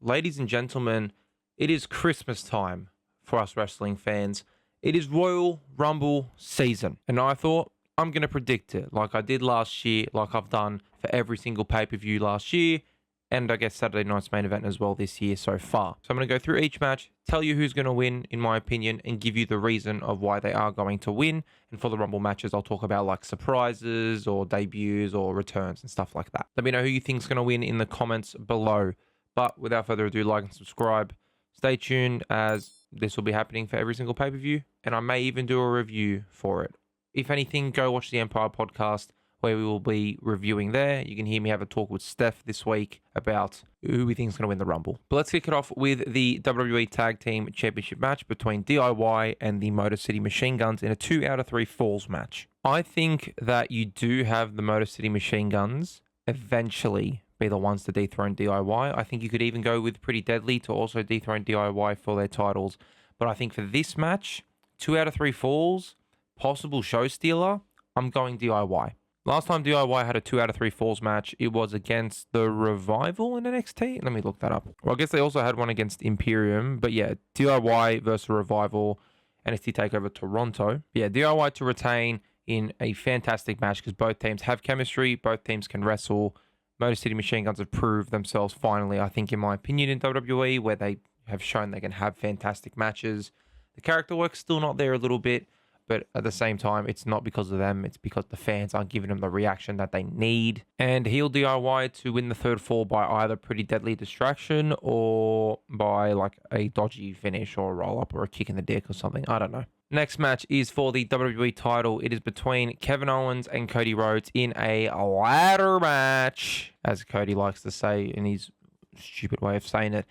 Ladies and gentlemen, it is Christmas time for us wrestling fans. It is Royal Rumble season. And I thought I'm going to predict it like I did last year, like I've done for every single pay-per-view last year. And I guess Saturday night's main event as well this year so far. So I'm going to go through each match, tell you who's going to win, in my opinion, and give you the reason of why they are going to win. And for the Rumble matches, I'll talk about like surprises or debuts or returns and stuff like that. Let me know who you think's going to win in the comments below. But without further ado, like and subscribe. Stay tuned as this will be happening for every single pay-per-view. And I may even do a review for it. If anything, go watch the Empire podcast, where we will be reviewing there. You can hear me have a talk with Steph this week about who we think is going to win the Rumble. But let's kick it off with the WWE Tag Team Championship match between DIY and the Motor City Machine Guns in a 2 out of 3 falls match. I think that you do have the Motor City Machine Guns eventually be the ones to dethrone DIY. I think you could even go with Pretty Deadly to also dethrone DIY for their titles. But I think for this match, 2 out of 3 falls, possible show stealer, I'm going DIY. Last time DIY had a 2 out of 3 falls match, it was against the Revival in NXT. Let me look that up. Well, I guess they also had one against Imperium. But yeah, DIY versus Revival, NXT TakeOver Toronto. Yeah, DIY to retain in a fantastic match because both teams have chemistry. Both teams can wrestle. Motor City Machine Guns have proved themselves finally, I think, in my opinion, in WWE, where they have shown they can have fantastic matches. The character work's still not there a little bit. But at the same time, it's not because of them. It's because the fans aren't giving them the reaction that they need. And he'll DIY to win the third fall by either Pretty Deadly Distraction or by like a dodgy finish or a roll-up or a kick in the dick or something. I don't know. Next match is for the WWE title. It is between Kevin Owens and Cody Rhodes in a ladder match, as Cody likes to say in his stupid way of saying it.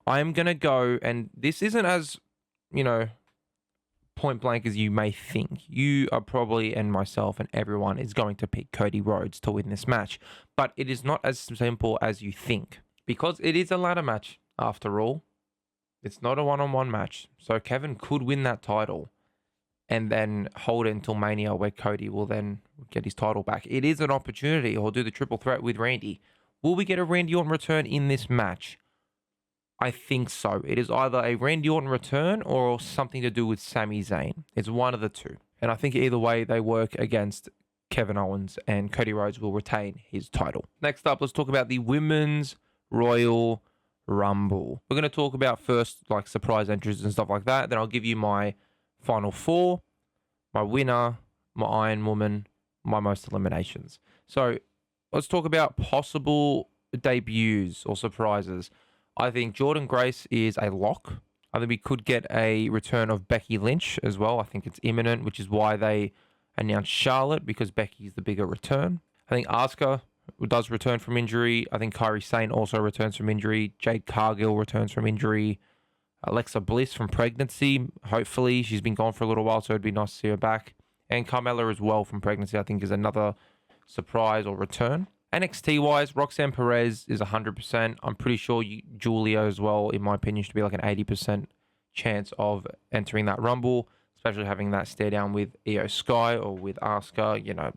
I'm going to go, and this isn't as, point blank as you may think. You are probably, and myself and everyone is going to pick Cody Rhodes to win this match. But it is not as simple as you think. Because it is a ladder match, after all. It's not a one-on-one match. So Kevin could win that title and then hold it until Mania, where Cody will then get his title back. It is an opportunity, or do the triple threat with Randy. Will we get a Randy Orton return in this match? I think so. It is either a Randy Orton return or something to do with Sami Zayn. It's one of the two. And I think either way they work against Kevin Owens, and Cody Rhodes will retain his title. Next up, let's talk about the Women's Royal Rumble. We're going to talk about first like surprise entries and stuff like that. Then I'll give you my final four, my winner, my Iron Woman, my most eliminations. So let's talk about possible debuts or surprises. I think Jordynne Grace is a lock. I think we could get a return of Becky Lynch as well. I think it's imminent, which is why they announced Charlotte, because Becky's the bigger return. I think Asuka does return from injury. I think Kairi Sane also returns from injury. Jade Cargill returns from injury. Alexa Bliss from pregnancy. Hopefully, she's been gone for a little while, so it'd be nice to see her back. And Carmella as well from pregnancy, I think, is another surprise or return. NXT-wise, Roxanne Perez is 100%. I'm pretty sure Julia as well, in my opinion, should be like an 80% chance of entering that Rumble, especially having that stare down with Io Sky or with Asuka,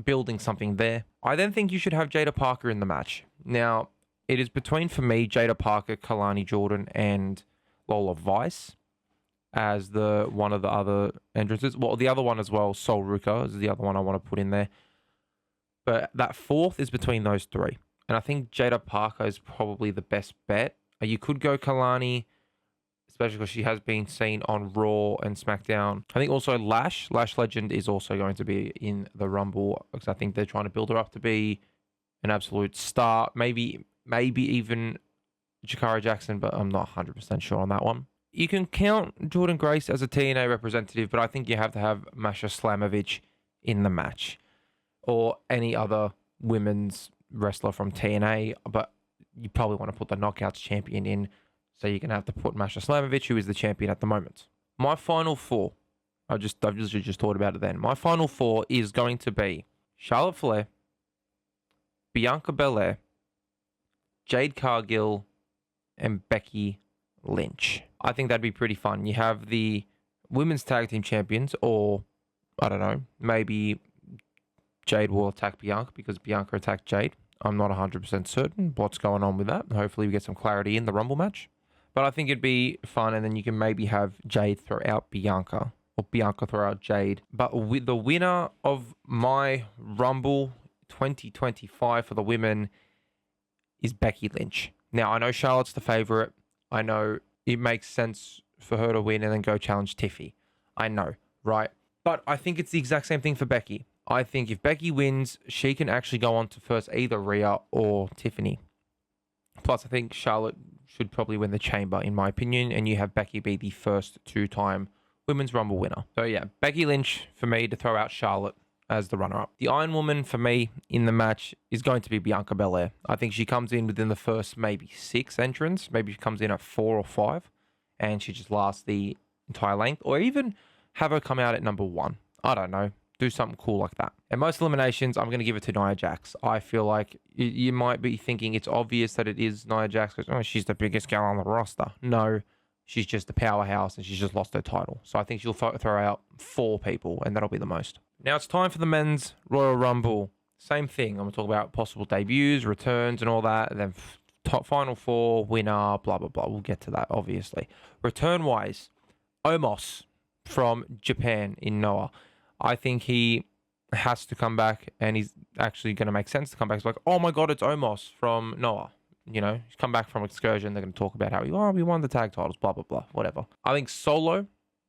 building something there. I then think you should have Jada Parker in the match. Now, it is between, for me, Jada Parker, Kalani Jordan, and Lola Vice as one of the other entrances. Well, the other one as well, Sol Ruka, is the other one I want to put in there. But that fourth is between those three. And I think Jada Parker is probably the best bet. You could go Kalani, especially because she has been seen on Raw and SmackDown. I think also Lash Legend is also going to be in the Rumble, because I think they're trying to build her up to be an absolute star. Maybe even Jakara Jackson, but I'm not 100% sure on that one. You can count Jordynne Grace as a TNA representative, but I think you have to have Masha Slamovich in the match, or any other women's wrestler from TNA, but you probably want to put the Knockouts champion in, so you're going to have to put Masha Slamovich, who is the champion at the moment. My final four, I've literally just thought about it then. My final four is going to be Charlotte Flair, Bianca Belair, Jade Cargill, and Becky Lynch. I think that'd be pretty fun. You have the women's tag team champions, or I don't know, maybe Jade will attack Bianca because Bianca attacked Jade. I'm not 100% certain what's going on with that. Hopefully we get some clarity in the Rumble match. But I think it'd be fun, and then you can maybe have Jade throw out Bianca, or Bianca throw out Jade. But with the winner of my Rumble 2025 for the women is Becky Lynch. Now, I know Charlotte's the favorite. I know it makes sense for her to win and then go challenge Tiffy. I know, right? But I think it's the exact same thing for Becky. I think if Becky wins, she can actually go on to first either Rhea or Tiffany. Plus, I think Charlotte should probably win the chamber, in my opinion, and you have Becky be the first two-time Women's Rumble winner. So yeah, Becky Lynch for me to throw out Charlotte as the runner-up. The Iron Woman for me in the match is going to be Bianca Belair. I think she comes in within the first maybe 6 entrants. Maybe she comes in at 4 or 5, and she just lasts the entire length, or even have her come out at number 1. I don't know. Do something cool like that. And most eliminations, I'm going to give it to Nia Jax. I feel like you might be thinking it's obvious that it is Nia Jax because, oh, she's the biggest gal on the roster. No, she's just a powerhouse and she's just lost her title. So I think she'll throw out 4 people, and that'll be the most. Now it's time for the men's Royal Rumble. Same thing. I'm going to talk about possible debuts, returns, and all that. And then top final 4, winner, blah, blah, blah. We'll get to that, obviously. Return-wise, Omos from Japan in Noah. I think he has to come back, and he's actually going to make sense to come back. It's like, oh my God, it's Omos from Noah. You know, he's come back from Excursion. They're going to talk about how we won the tag titles, blah, blah, blah, whatever. I think Solo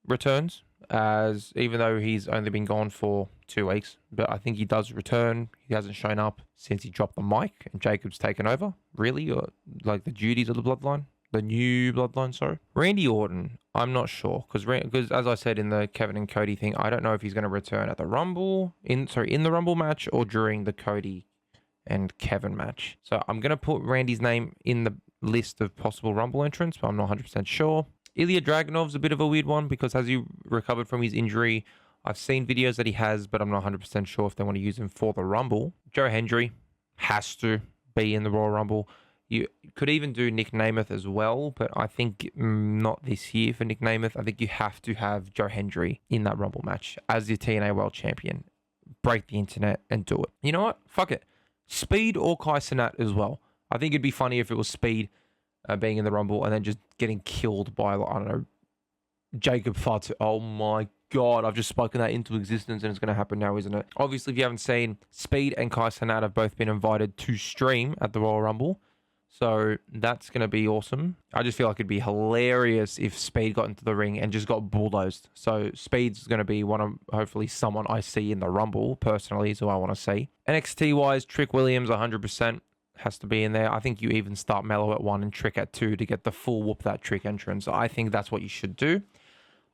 returns, as even though he's only been gone for 2 weeks, but I think he does return. He hasn't shown up since he dropped the mic and Jacob's taken over, really, or like the duties of the bloodline. The new bloodline, sorry. Randy Orton, I'm not sure, because as I said in the Kevin and Cody thing, I don't know if he's going to return at the Rumble, in the Rumble match, or during the Cody and Kevin match. So I'm going to put Randy's name in the list of possible Rumble entrants, but I'm not 100% sure. Ilya Dragunov's a bit of a weird one, because as he recovered from his injury, I've seen videos that he has, but I'm not 100% sure if they want to use him for the Rumble. Joe Hendry has to be in the Royal Rumble. You could even do Nick Namath as well, but I think not this year for Nick Namath. I think you have to have Joe Hendry in that Rumble match as your TNA World Champion. Break the internet and do it. You know what? Fuck it. Speed or Kai Cenat as well. I think it'd be funny if it was Speed being in the Rumble and then just getting killed by, I don't know, Jacob Fatu. Oh my God, I've just spoken that into existence and it's going to happen now, isn't it? Obviously, if you haven't seen, Speed and Kai Cenat have both been invited to stream at the Royal Rumble. So that's going to be awesome. I just feel like it'd be hilarious if Speed got into the ring and just got bulldozed. So Speed's going to be hopefully someone I see in the Rumble, personally, is who I want to see. NXT-wise, Trick Williams, 100% has to be in there. I think you even start Mello at 1 and Trick at 2 to get the full whoop that Trick entrance. I think that's what you should do.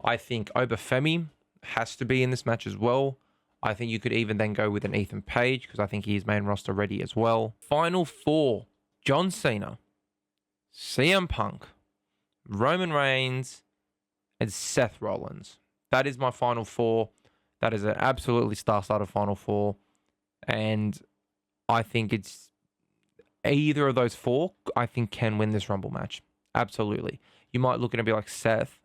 I think Obafemi has to be in this match as well. I think you could even then go with an Ethan Page, because I think he's main roster ready as well. Final 4. John Cena, CM Punk, Roman Reigns, and Seth Rollins. That is my final 4. That is an absolutely star-studded final 4. And I think it's either of those 4, I think, can win this Rumble match. Absolutely. You might look at it and be like, Seth,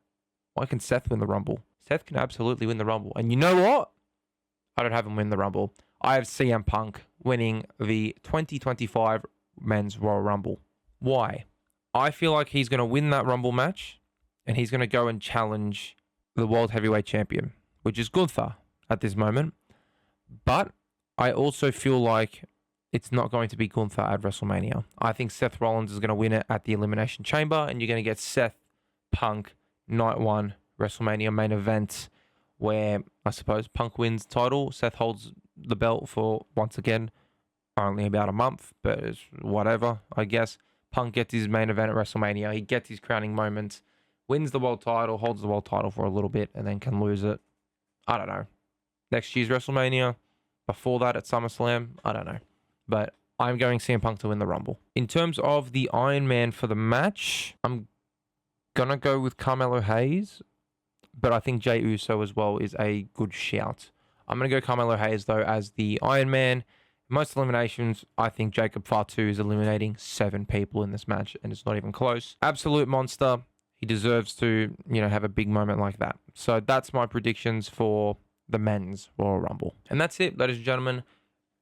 why can Seth win the Rumble? Seth can absolutely win the Rumble. And you know what? I don't have him win the Rumble. I have CM Punk winning the 2025 Men's Royal Rumble. Why? I feel like he's going to win that Rumble match, and he's going to go and challenge the World Heavyweight Champion, which is Gunther at this moment. But I also feel like it's not going to be Gunther at WrestleMania. I think Seth Rollins is going to win it at the Elimination Chamber, and you're going to get Seth Punk Night 1 WrestleMania main event, where I suppose Punk wins the title. Seth holds the belt for, once again, only about a month, but it's whatever, I guess. Punk gets his main event at WrestleMania. He gets his crowning moments, wins the world title, holds the world title for a little bit, and then can lose it. I don't know. Next year's WrestleMania, before that at SummerSlam, I don't know. But I'm going CM Punk to win the Rumble. In terms of the Iron Man for the match, I'm going to go with Carmelo Hayes, but I think Jey Uso as well is a good shout. I'm going to go Carmelo Hayes, though, as the Iron Man. Most eliminations, I think Jacob Fatu is eliminating 7 people in this match, and it's not even close. Absolute monster. He deserves to, have a big moment like that. So that's my predictions for the men's Royal Rumble. And that's it, ladies and gentlemen.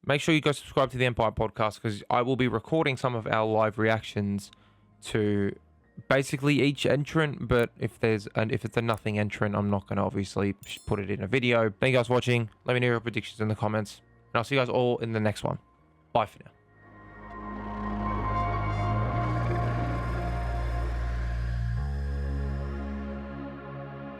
make sure you go subscribe to the Empire Podcast, because I will be recording some of our live reactions to basically each entrant. But if it's a nothing entrant, I'm not going to obviously put it in a video. Thank you guys for watching. Let me know your predictions in the comments, and I'll see you guys all in the next one. Bye for now.